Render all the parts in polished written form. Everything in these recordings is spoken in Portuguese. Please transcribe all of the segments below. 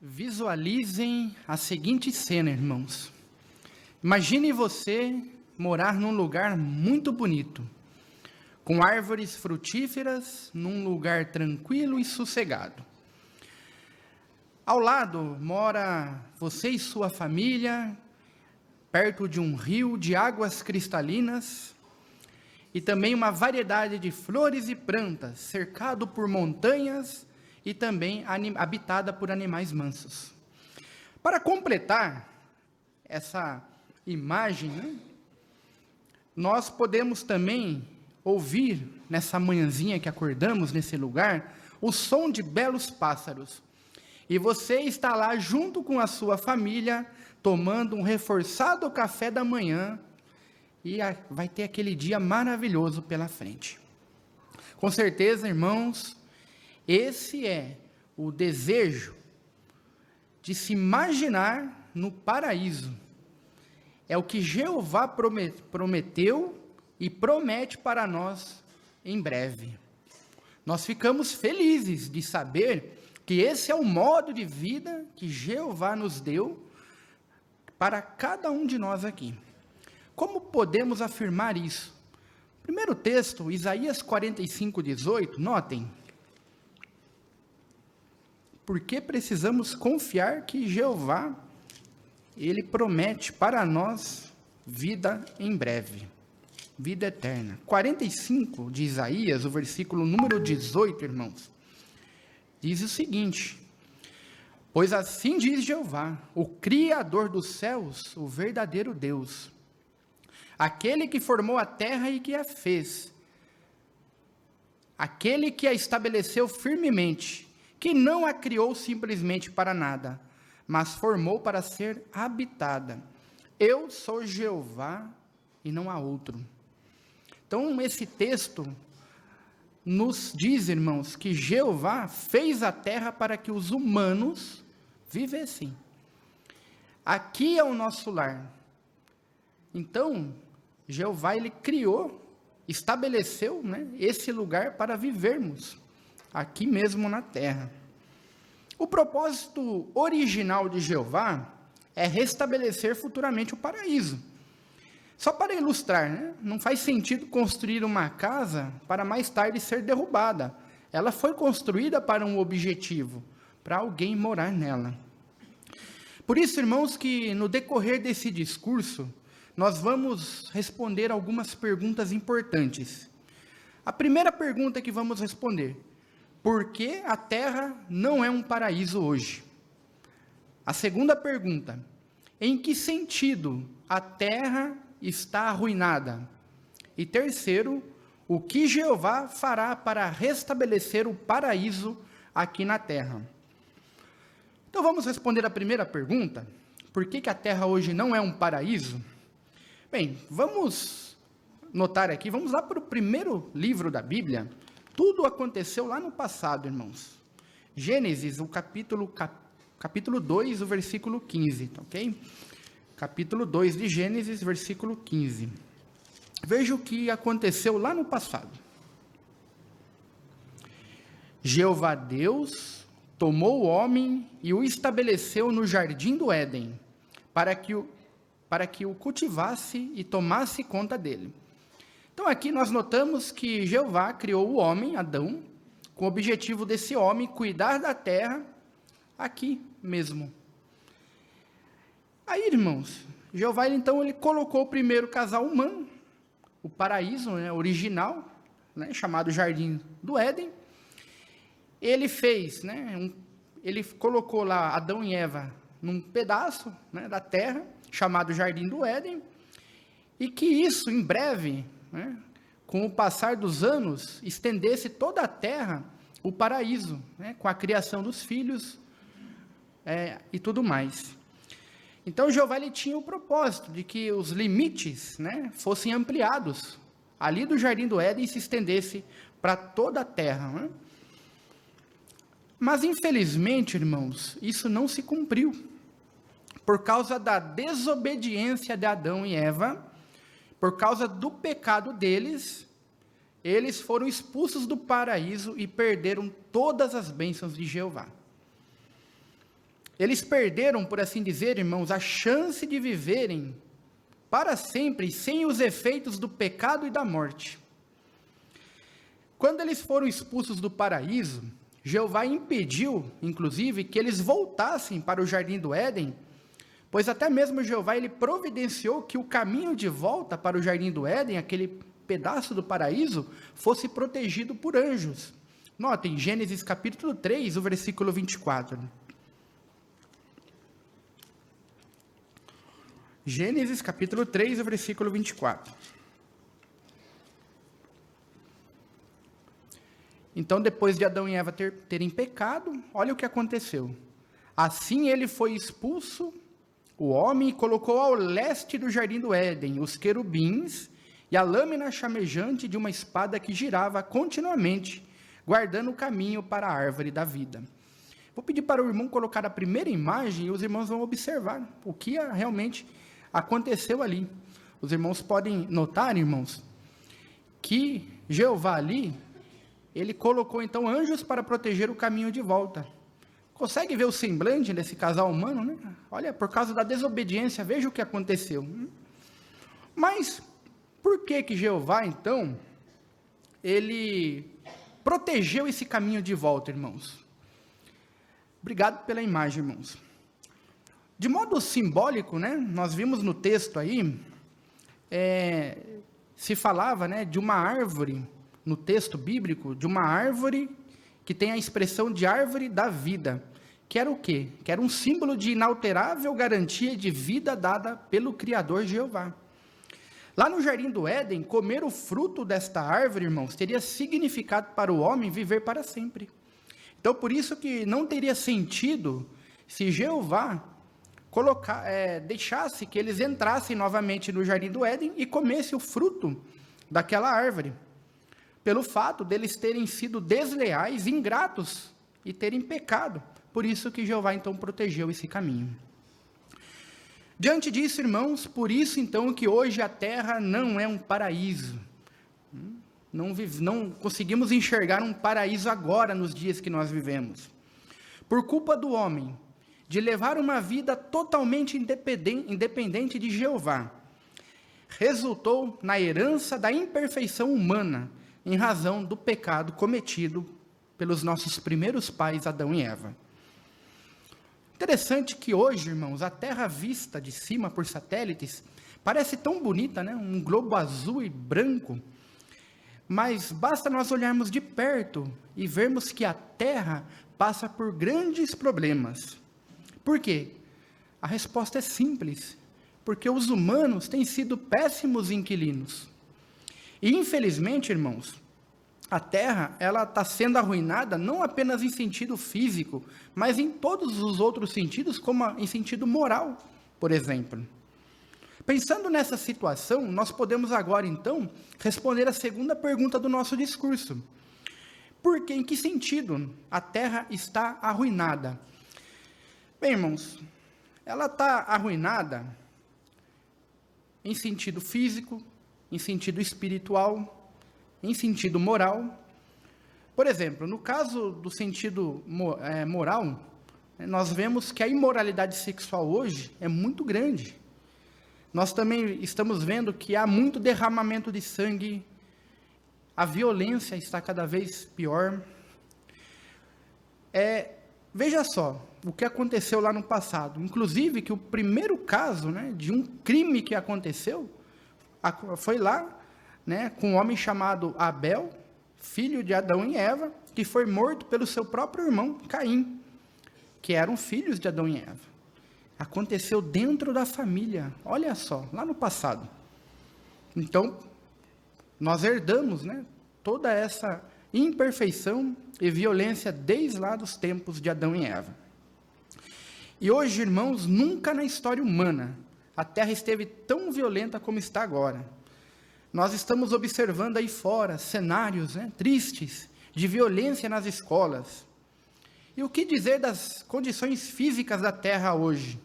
Visualizem a seguinte cena, irmãos. Imagine você morar num lugar muito bonito, com árvores frutíferas, num lugar tranquilo e sossegado. Ao lado mora você e sua família, perto de um rio de águas cristalinas e também uma variedade de flores e plantas, cercado por montanhas e também habitada por animais mansos. Para completar essa imagem, nós podemos também ouvir, nessa manhãzinha que acordamos nesse lugar, o som de belos pássaros. E você está lá junto com a sua família, tomando um reforçado café da manhã, e vai ter aquele dia maravilhoso pela frente. Com certeza, irmãos, esse é o desejo de se imaginar no paraíso. É o que Jeová prometeu e promete para nós em breve. Nós ficamos felizes de saber que esse é o modo de vida que Jeová nos deu para cada um de nós aqui. Como podemos afirmar isso? Primeiro texto, Isaías 45:18, notem. Porque precisamos confiar que Jeová, Ele promete para nós vida em breve, vida eterna. 45 de Isaías, o versículo número 18, irmãos, diz o seguinte: pois assim diz Jeová, o Criador dos céus, o verdadeiro Deus, aquele que formou a terra e que a fez, aquele que a estabeleceu firmemente, que não a criou simplesmente para nada, mas formou para ser habitada. Eu sou Jeová e não há outro. Então, esse texto nos diz, irmãos, que Jeová fez a terra para que os humanos vivessem. Aqui é o nosso lar. Então, Jeová, ele criou, estabeleceu, esse lugar para vivermos aqui mesmo na terra. O propósito original de Jeová é restabelecer futuramente o paraíso. Só para ilustrar, não faz sentido construir uma casa para mais tarde ser derrubada. Ela foi construída para um objetivo, para alguém morar nela. Por isso, irmãos, que no decorrer desse discurso, nós vamos responder algumas perguntas importantes. A primeira pergunta que vamos responder: por que a terra não é um paraíso hoje? A segunda pergunta: em que sentido a terra está arruinada? E terceiro, o que Jeová fará para restabelecer o paraíso aqui na terra? Então vamos responder a primeira pergunta: por que a terra hoje não é um paraíso? Bem, vamos notar aqui, vamos lá para o primeiro livro da Bíblia. Tudo aconteceu lá no passado, irmãos. Gênesis, o capítulo 2, o versículo 15, ok? Capítulo 2 de Gênesis, versículo 15. Veja o que aconteceu lá no passado. Jeová Deus tomou o homem e o estabeleceu no jardim do Éden, para que o cultivasse e tomasse conta dele. Então aqui nós notamos que Jeová criou o homem, Adão, com o objetivo desse homem cuidar da terra aqui mesmo. Aí, irmãos, Jeová então ele colocou o primeiro casal humano, o paraíso original, chamado Jardim do Éden. Ele fez, ele colocou lá Adão e Eva num pedaço da terra, chamado Jardim do Éden, e que isso, em breve, com o passar dos anos, estendesse toda a terra, o paraíso, com a criação dos filhos e tudo mais. Então, Jeová ele tinha o propósito de que os limites fossem ampliados, ali do Jardim do Éden, e se estendesse para toda a terra. Mas, infelizmente, irmãos, isso não se cumpriu. Por causa da desobediência de Adão e Eva, por causa do pecado deles, eles foram expulsos do paraíso e perderam todas as bênçãos de Jeová. Eles perderam, por assim dizer, irmãos, a chance de viverem para sempre sem os efeitos do pecado e da morte. Quando eles foram expulsos do paraíso, Jeová impediu, inclusive, que eles voltassem para o jardim do Éden, pois até mesmo Jeová ele providenciou que o caminho de volta para o jardim do Éden, aquele pedaço do paraíso, fosse protegido por anjos. Notem, Gênesis capítulo 3, o versículo 24. Gênesis capítulo 3, o versículo 24. Então, depois de Adão e Eva terem pecado, olha o que aconteceu. Assim ele foi expulso, o homem, e colocou ao leste do jardim do Éden os querubins e a lâmina chamejante de uma espada que girava continuamente, guardando o caminho para a árvore da vida. Vou pedir para o irmão colocar a primeira imagem e os irmãos vão observar o que realmente aconteceu ali. Os irmãos podem notar, irmãos, que Jeová ali, ele colocou então anjos para proteger o caminho de volta. Consegue ver o semblante desse casal humano, né? Olha, por causa da desobediência, veja o que aconteceu. Mas, por que Jeová, então, ele protegeu esse caminho de volta, irmãos? Obrigado pela imagem, irmãos. De modo simbólico, né? Nós vimos no texto aí, se falava, né, de uma árvore, no texto bíblico, de uma árvore que tem a expressão de árvore da vida, que era o quê? Que era um símbolo de inalterável garantia de vida dada pelo Criador Jeová. Lá no Jardim do Éden, comer o fruto desta árvore, irmãos, teria significado para o homem viver para sempre. Então, por isso que não teria sentido se Jeová deixasse que eles entrassem novamente no Jardim do Éden e comessem o fruto daquela árvore, pelo fato deles terem sido desleais, ingratos e terem pecado. Por isso que Jeová então protegeu esse caminho. Diante disso, irmãos, por isso então que hoje a terra não é um paraíso. Não conseguimos enxergar um paraíso agora nos dias que nós vivemos. Por culpa do homem, de levar uma vida totalmente independente de Jeová, resultou na herança da imperfeição humana, em razão do pecado cometido pelos nossos primeiros pais, Adão e Eva. Interessante que hoje, irmãos, a Terra vista de cima por satélites parece tão bonita, né? Um globo azul e branco, mas basta nós olharmos de perto e vermos que a Terra passa por grandes problemas. Por quê? A resposta é simples, porque os humanos têm sido péssimos inquilinos. E, infelizmente, irmãos, a Terra ela está sendo arruinada não apenas em sentido físico, mas em todos os outros sentidos, como em sentido moral, por exemplo. Pensando nessa situação, nós podemos agora, então, responder a segunda pergunta do nosso discurso. Por que, em que sentido a Terra está arruinada? Bem, irmãos, ela está arruinada em sentido físico, em sentido espiritual, em sentido moral. Por exemplo, no caso do sentido moral, nós vemos que a imoralidade sexual hoje é muito grande. Nós também estamos vendo que há muito derramamento de sangue, a violência está cada vez pior. Veja só o que aconteceu lá no passado. Inclusive que o primeiro caso, né, de um crime que aconteceu foi lá, né, com um homem chamado Abel, filho de Adão e Eva, que foi morto pelo seu próprio irmão Caim, que eram filhos de Adão e Eva. Aconteceu dentro da família, olha só, lá no passado. Então, nós herdamos, né, toda essa imperfeição e violência desde lá dos tempos de Adão e Eva. E hoje, irmãos, nunca na história humana a Terra esteve tão violenta como está agora. Nós estamos observando aí fora cenários, né, tristes de violência nas escolas. E o que dizer das condições físicas da Terra hoje?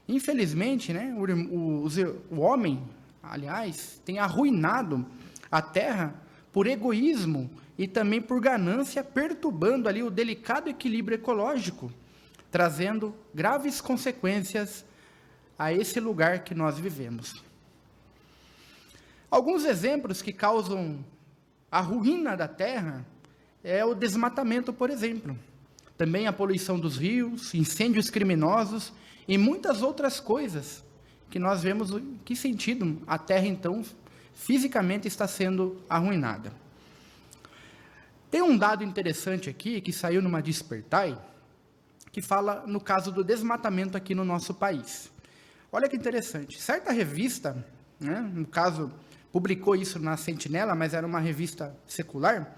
Infelizmente, né, o homem, aliás, tem arruinado a Terra por egoísmo e também por ganância, perturbando ali o delicado equilíbrio ecológico, trazendo graves consequências a esse lugar que nós vivemos. Alguns exemplos que causam a ruína da terra é o desmatamento, por exemplo. Também a poluição dos rios, incêndios criminosos e muitas outras coisas que nós vemos em que sentido a terra, então, fisicamente está sendo arruinada. Tem um dado interessante aqui, que saiu numa Despertai, que fala no caso do desmatamento aqui no nosso país. Olha que interessante. Certa revista, né, no caso, publicou isso na Sentinela, mas era uma revista secular,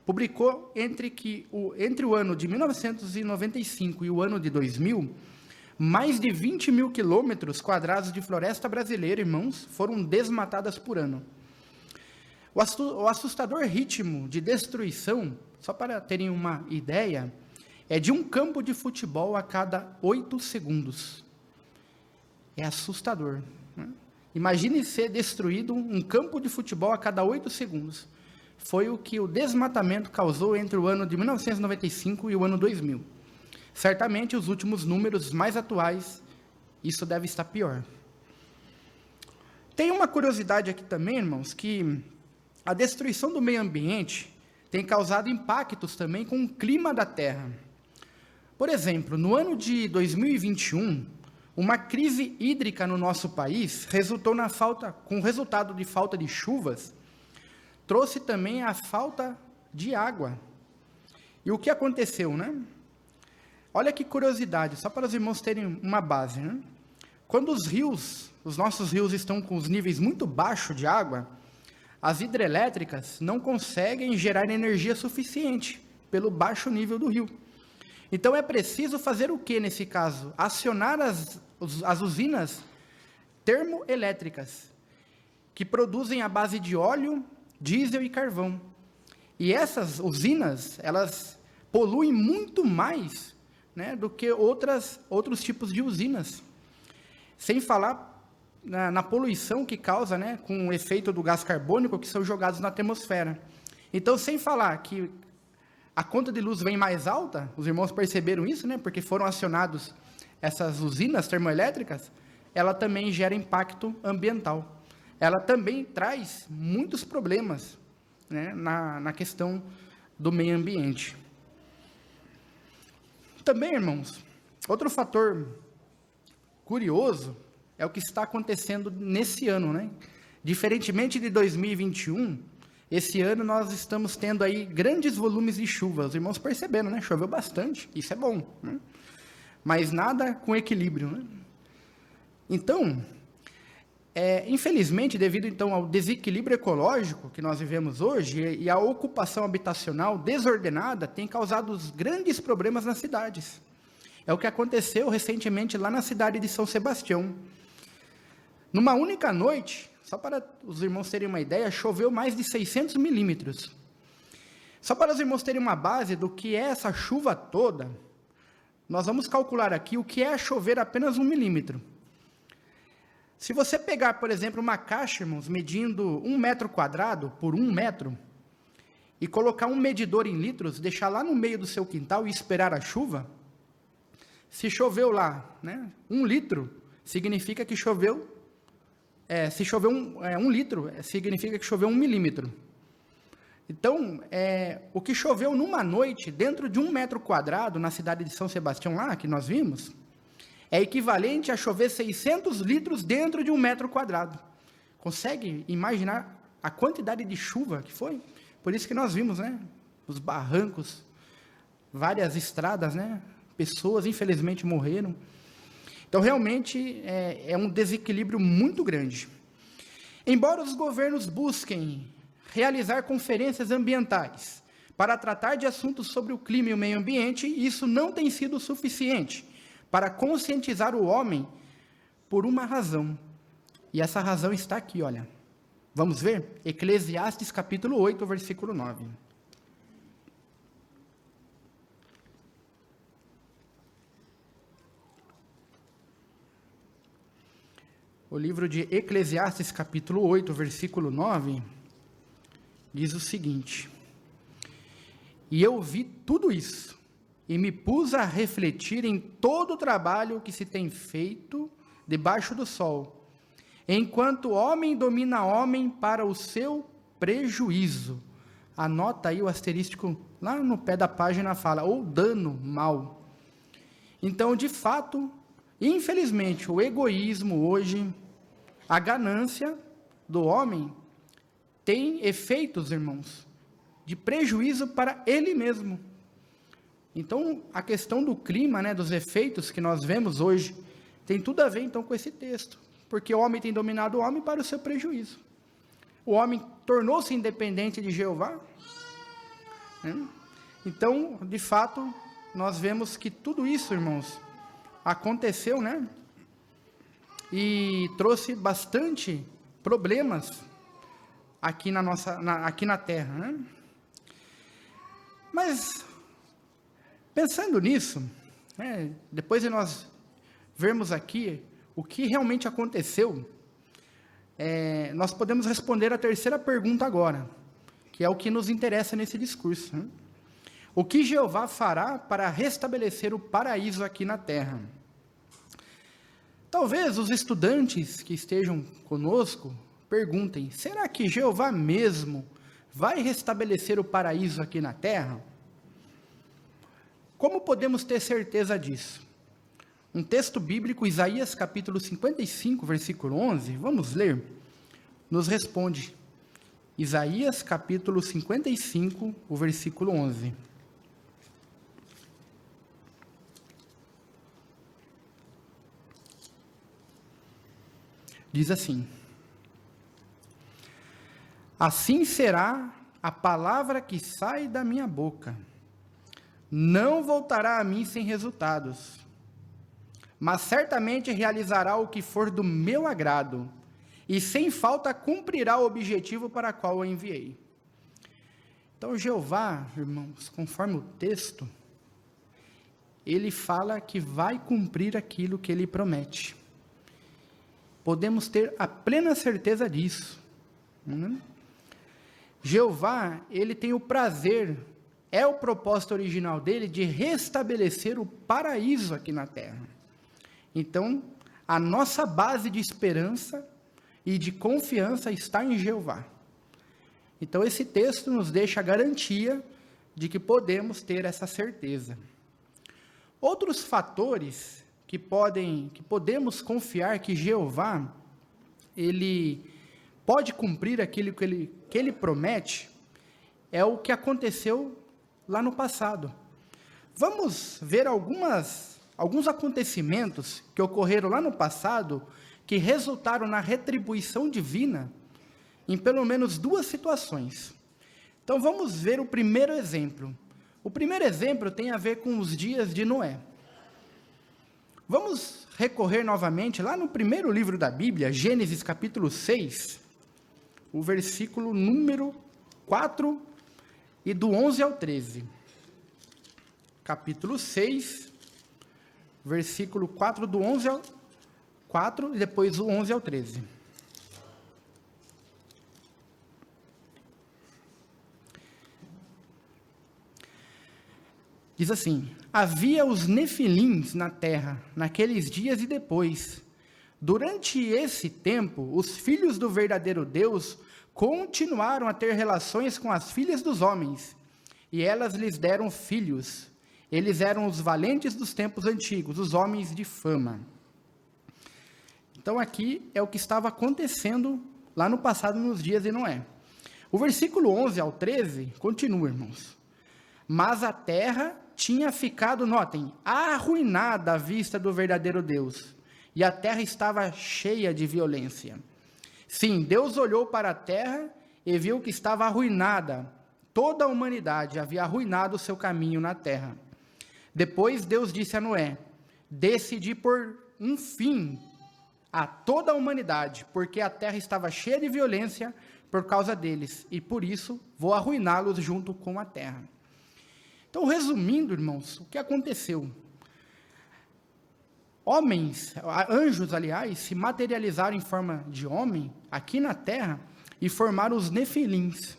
publicou entre o ano de 1995 e o ano de 2000, mais de 20 mil quilômetros quadrados de floresta brasileira, irmãos, foram desmatadas por ano. O assustador ritmo de destruição, só para terem uma ideia, é de um campo de futebol a cada 8 segundos. É assustador, né? Imagine ser destruído um campo de futebol a cada 8 segundos. Foi o que o desmatamento causou entre o ano de 1995 e o ano 2000. Certamente, os últimos números mais atuais, isso deve estar pior. Tem uma curiosidade aqui também, irmãos, que a destruição do meio ambiente tem causado impactos também com o clima da Terra. Por exemplo, no ano de 2021, uma crise hídrica no nosso país resultou com o resultado de falta de chuvas, trouxe também a falta de água. E o que aconteceu, né? Olha que curiosidade, só para os irmãos terem uma base, né? Quando os nossos rios estão com os níveis muito baixos de água, as hidrelétricas não conseguem gerar energia suficiente pelo baixo nível do rio. Então é preciso fazer o que nesse caso? Acionar as usinas termoelétricas, que produzem a base de óleo, diesel e carvão. E essas usinas, elas poluem muito mais, né, do que outros tipos de usinas. Sem falar na poluição que causa, né, com o efeito do gás carbônico que são jogados na atmosfera. Então, sem falar que a conta de luz vem mais alta, os irmãos perceberam isso, né, porque foram acionados essas usinas termoelétricas, ela também gera impacto ambiental. Ela também traz muitos problemas, né, na questão do meio ambiente. Também, irmãos, outro fator curioso é o que está acontecendo nesse ano, né? Diferentemente de 2021, esse ano nós estamos tendo aí grandes volumes de chuva. Os irmãos perceberam, né? Choveu bastante, isso é bom, né? Mas nada com equilíbrio, né? Então, infelizmente, devido então ao desequilíbrio ecológico que nós vivemos hoje e a ocupação habitacional desordenada, tem causado grandes problemas nas cidades. É o que aconteceu recentemente lá na cidade de São Sebastião. Numa única noite, só para os irmãos terem uma ideia, choveu mais de 600 milímetros. Só para os irmãos terem uma base do que é essa chuva toda, nós vamos calcular aqui o que é chover apenas 1 milímetro. Se você pegar, por exemplo, uma caixa, irmãos, medindo 1 metro quadrado por 1 metro, e colocar um medidor em litros, deixar lá no meio do seu quintal e esperar a chuva, se choveu lá, né, 1 litro, significa que choveu, se choveu 1 litro, significa que choveu 1 milímetro. Então, o que choveu numa noite, dentro de 1 metro quadrado, na cidade de São Sebastião, lá, que nós vimos, é equivalente a chover 600 litros dentro de 1 metro quadrado. Consegue imaginar a quantidade de chuva que foi? Por isso que nós vimos, né, os barrancos, várias estradas, né, pessoas, infelizmente, morreram. Então, realmente, é um desequilíbrio muito grande. Embora os governos busquem realizar conferências ambientais para tratar de assuntos sobre o clima e o meio ambiente, isso não tem sido suficiente para conscientizar o homem por uma razão. E essa razão está aqui, olha. Vamos ver? Eclesiastes capítulo 8, versículo 9. O livro de Eclesiastes, capítulo 8, versículo 9, diz o seguinte: E eu vi tudo isso, e me pus a refletir em todo o trabalho que se tem feito debaixo do sol, enquanto homem domina homem para o seu prejuízo. Anota aí o asterístico, lá no pé da página fala, ou dano mal. Então, de fato, infelizmente, o egoísmo hoje, a ganância do homem, tem efeitos, irmãos, de prejuízo para ele mesmo. Então, a questão do clima, né, dos efeitos que nós vemos hoje, tem tudo a ver, então, com esse texto. Porque o homem tem dominado o homem para o seu prejuízo. O homem tornou-se independente de Jeová. Né? Então, de fato, nós vemos que tudo isso, irmãos, aconteceu, né? E trouxe bastante problemas aqui aqui na Terra, né? Mas, pensando nisso, né, depois de nós vermos aqui o que realmente aconteceu, nós podemos responder a terceira pergunta agora, que é o que nos interessa nesse discurso. Né? O que Jeová fará para restabelecer o paraíso aqui na Terra? Talvez os estudantes que estejam conosco perguntem, será que Jeová mesmo vai restabelecer o paraíso aqui na Terra? Como podemos ter certeza disso? Um texto bíblico, Isaías capítulo 55, versículo 11, vamos ler, nos responde. Isaías capítulo 55, o versículo 11. Diz assim: assim será a palavra que sai da minha boca, não voltará a mim sem resultados, mas certamente realizará o que for do meu agrado, e sem falta cumprirá o objetivo para qual eu enviei. Então, Jeová, irmãos, conforme o texto, ele fala que vai cumprir aquilo que ele promete. Podemos ter a plena certeza disso. Jeová, ele tem o prazer, é o propósito original dele de restabelecer o paraíso aqui na Terra. Então, a nossa base de esperança e de confiança está em Jeová. Então, esse texto nos deixa a garantia de que podemos ter essa certeza. Outros fatores que podemos confiar que Jeová, ele pode cumprir aquilo que ele promete, é o que aconteceu lá no passado. Vamos ver alguns acontecimentos que ocorreram lá no passado, que resultaram na retribuição divina, em pelo menos duas situações. Então vamos ver o primeiro exemplo. O primeiro exemplo tem a ver com os dias de Noé. Vamos recorrer novamente lá no primeiro livro da Bíblia, Gênesis capítulo 6, o versículo número 4 e do 11 ao 13. Capítulo 6, versículo 4 do 11 ao 4 e depois o 11 ao 13. Diz assim: havia os nefilins na terra, naqueles dias e depois. Durante esse tempo, os filhos do verdadeiro Deus continuaram a ter relações com as filhas dos homens, e elas lhes deram filhos. Eles eram os valentes dos tempos antigos, os homens de fama. Então aqui é o que estava acontecendo lá no passado, nos dias de Noé. O versículo 11 ao 13 continua, irmãos. Mas a terra tinha ficado, notem, arruinada à vista do verdadeiro Deus, e a terra estava cheia de violência. Sim, Deus olhou para a terra e viu que estava arruinada. Toda a humanidade havia arruinado o seu caminho na terra. Depois Deus disse a Noé: decidi pôr um fim a toda a humanidade, porque a terra estava cheia de violência por causa deles, e por isso vou arruiná-los junto com a terra. Então, resumindo, irmãos, o que aconteceu? Anjos, aliás, se materializaram em forma de homem aqui na terra e formaram os nefilins.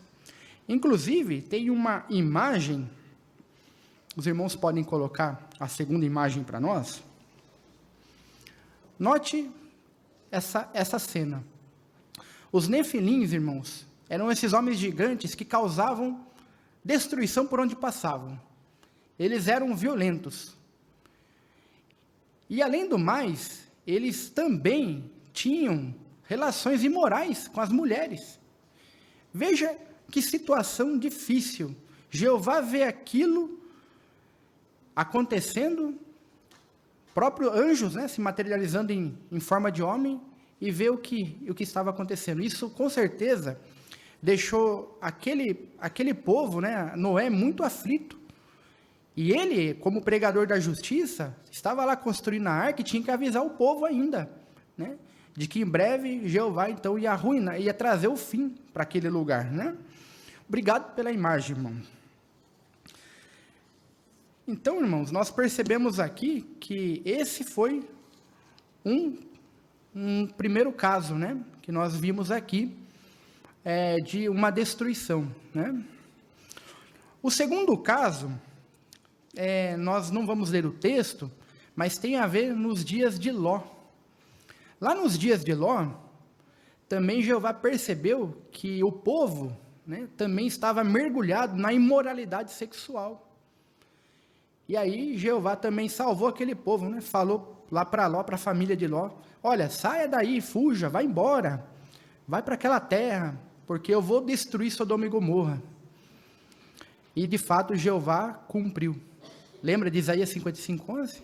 Inclusive, tem uma imagem Os irmãos podem colocar a segunda imagem para nós. Note essa cena. Os nefilins, irmãos, eram esses homens gigantes que causavam destruição por onde passavam. Eles eram violentos. E, além do mais, eles também tinham relações imorais com as mulheres. Veja que situação difícil. Jeová vê aquilo acontecendo, próprios anjos, né, se materializando em forma de homem, e vê o que estava acontecendo. Isso, com certeza, deixou aquele povo, né, Noé, muito aflito. E ele, como pregador da justiça, estava lá construindo a arca e tinha que avisar o povo ainda, né, de que em breve Jeová, então, ia arruinar, ia trazer o fim para aquele lugar, né? Obrigado pela imagem, irmão. Então, irmãos, nós percebemos aqui que esse foi um primeiro caso, né, que nós vimos aqui, de uma destruição, né? O segundo caso, nós não vamos ler o texto, mas tem a ver nos dias de Ló. Lá nos dias de Ló, também Jeová percebeu que o povo, né, também estava mergulhado na imoralidade sexual. E aí Jeová também salvou aquele povo, né? Falou lá para Ló, para a família de Ló: olha, saia daí, fuja, vai embora, vai para aquela terra, porque eu vou destruir Sodoma e Gomorra. E de fato Jeová cumpriu. Lembra de Isaías 55:11?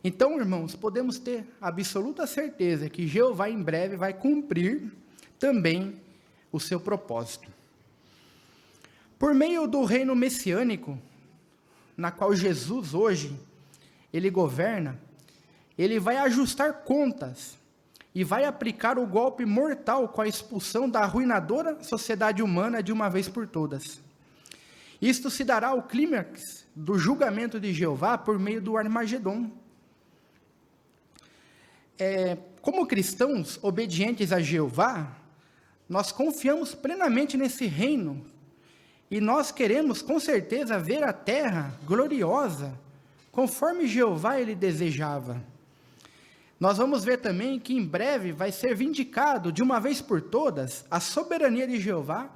Então, irmãos, podemos ter absoluta certeza que Jeová em breve vai cumprir também o seu propósito. Por meio do reino messiânico, na qual Jesus hoje, ele governa, ele vai ajustar contas e vai aplicar o golpe mortal com a expulsão da arruinadora sociedade humana de uma vez por todas. Isto se dará ao clímax do julgamento de Jeová por meio do Armagedon. Como cristãos obedientes a Jeová, nós confiamos plenamente nesse reino. E nós queremos, com certeza, ver a terra gloriosa, conforme Jeová ele desejava. Nós vamos ver também que em breve vai ser vindicado, de uma vez por todas, a soberania de Jeová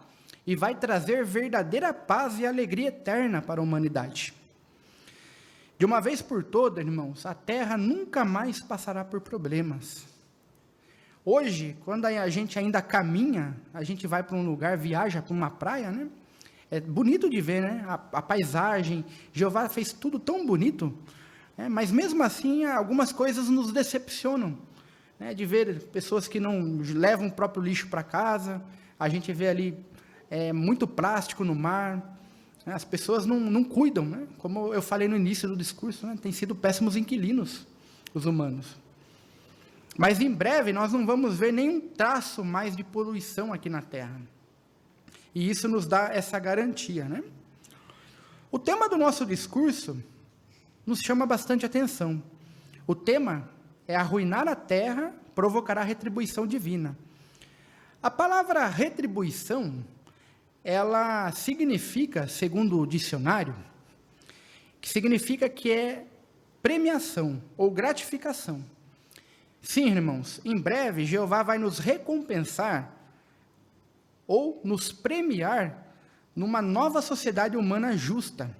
e vai trazer verdadeira paz e alegria eterna para a humanidade. De uma vez por todas, irmãos, a terra nunca mais passará por problemas. Hoje, quando a gente ainda caminha, a gente vai para um lugar, viaja para uma praia, né? É bonito de ver, né? A paisagem. Jeová fez tudo tão bonito, né? Mas mesmo assim, algumas coisas nos decepcionam, né? De ver pessoas que não levam o próprio lixo para casa. A gente vê ali muito plástico no mar. Né? As pessoas não cuidam, né? Como eu falei no início do discurso, né? Tem sido péssimos inquilinos, os humanos. Mas em breve nós não vamos ver nenhum traço mais de poluição aqui na Terra. E isso nos dá essa garantia, né? O tema do nosso discurso nos chama bastante atenção. O tema é: arruinar a terra provocará retribuição divina. A palavra retribuição, ela significa, segundo o dicionário, que significa que é premiação ou gratificação. Sim, irmãos, em breve Jeová vai nos recompensar ou nos premiar numa nova sociedade humana justa,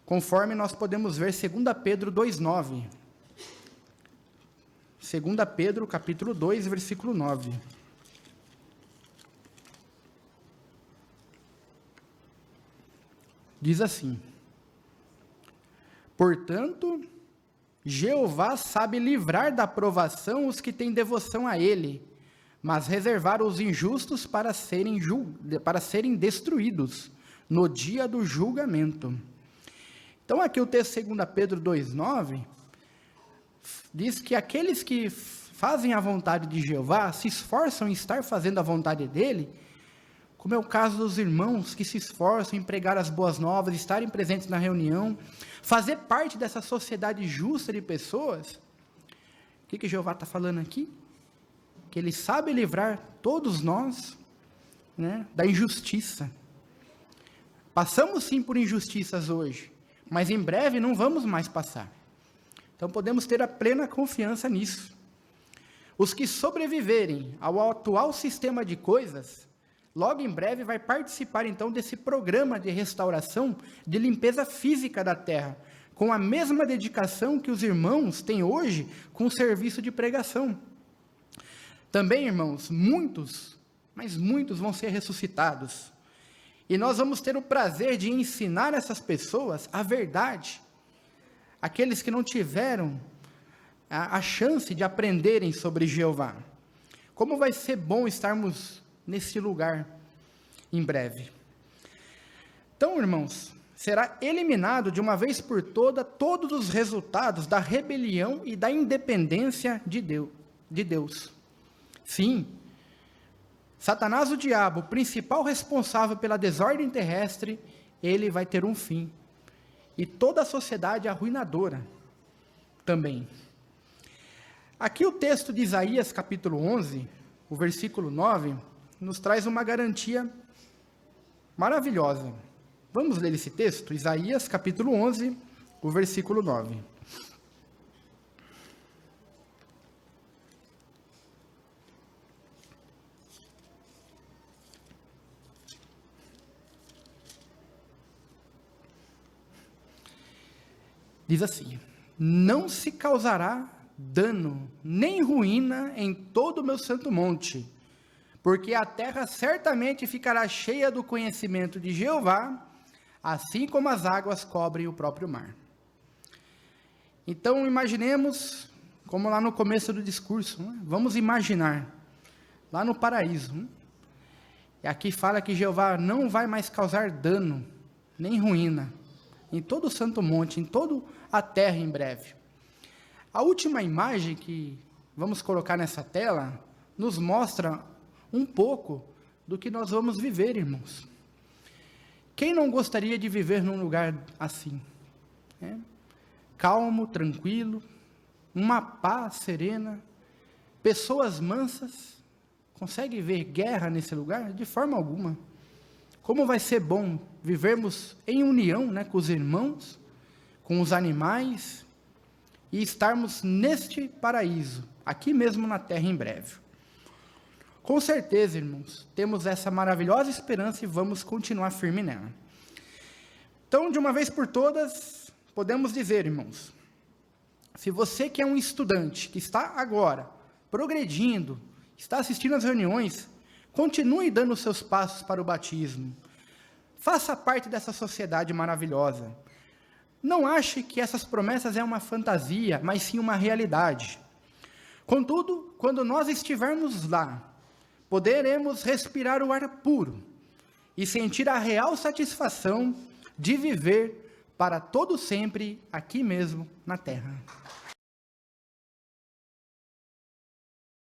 conforme nós podemos ver 2 Pedro 2,9. 2 Pedro, capítulo 2, versículo 9. Diz assim: portanto, Jeová sabe livrar da provação os que têm devoção a Ele, mas reservar os injustos para serem destruídos no dia do julgamento. Então, aqui o texto 2 Pedro 2,9 diz que aqueles que fazem a vontade de Jeová, se esforçam em estar fazendo a vontade dele, como é o caso dos irmãos que se esforçam em pregar as boas novas, estarem presentes na reunião, fazer parte dessa sociedade justa de pessoas. O que Jeová está falando aqui? Que Ele sabe livrar todos nós, né, da injustiça. Passamos sim por injustiças hoje, mas em breve não vamos mais passar. Então podemos ter a plena confiança nisso. Os que sobreviverem ao atual sistema de coisas, logo em breve vai participar então desse programa de restauração, de limpeza física da terra, com a mesma dedicação que os irmãos têm hoje com o serviço de pregação. Também, irmãos, muitos, mas muitos vão ser ressuscitados. E nós vamos ter o prazer de ensinar essas pessoas a verdade. Aqueles que não tiveram a chance de aprenderem sobre Jeová. Como vai ser bom estarmos nesse lugar em breve. Então, irmãos, será eliminado de uma vez por todos os resultados da rebelião e da independência de Deus. Sim, Satanás, o diabo, o principal responsável pela desordem terrestre, ele vai ter um fim. E toda a sociedade arruinadora também. Aqui o texto de Isaías, capítulo 11, o versículo 9, nos traz uma garantia maravilhosa. Vamos ler esse texto? Isaías, capítulo 11, o versículo 9. Diz assim: não se causará dano, nem ruína em todo o meu santo monte, porque a terra certamente ficará cheia do conhecimento de Jeová, assim como as águas cobrem o próprio mar. Então, imaginemos, como lá no começo do discurso, vamos imaginar, lá no paraíso, e aqui fala que Jeová não vai mais causar dano, nem ruína, em todo o santo monte, em toda a terra em breve. A última imagem que vamos colocar nessa tela, nos mostra um pouco do que nós vamos viver, irmãos. Quem não gostaria de viver num lugar assim? Calmo, tranquilo, uma paz serena, pessoas mansas. Consegue ver guerra nesse lugar? De forma alguma. Como vai ser bom vivermos em união, com os irmãos, com os animais, e estarmos neste paraíso, aqui mesmo na terra em breve. Com certeza, irmãos, temos essa maravilhosa esperança e vamos continuar firme nela. Então, de uma vez por todas, podemos dizer, irmãos, se você que é um estudante, que está agora progredindo, está assistindo às reuniões, continue dando os seus passos para o batismo. Faça parte dessa sociedade maravilhosa. Não ache que essas promessas é uma fantasia, mas sim uma realidade. Contudo, quando nós estivermos lá, poderemos respirar o ar puro e sentir a real satisfação de viver para todo sempre aqui mesmo na terra.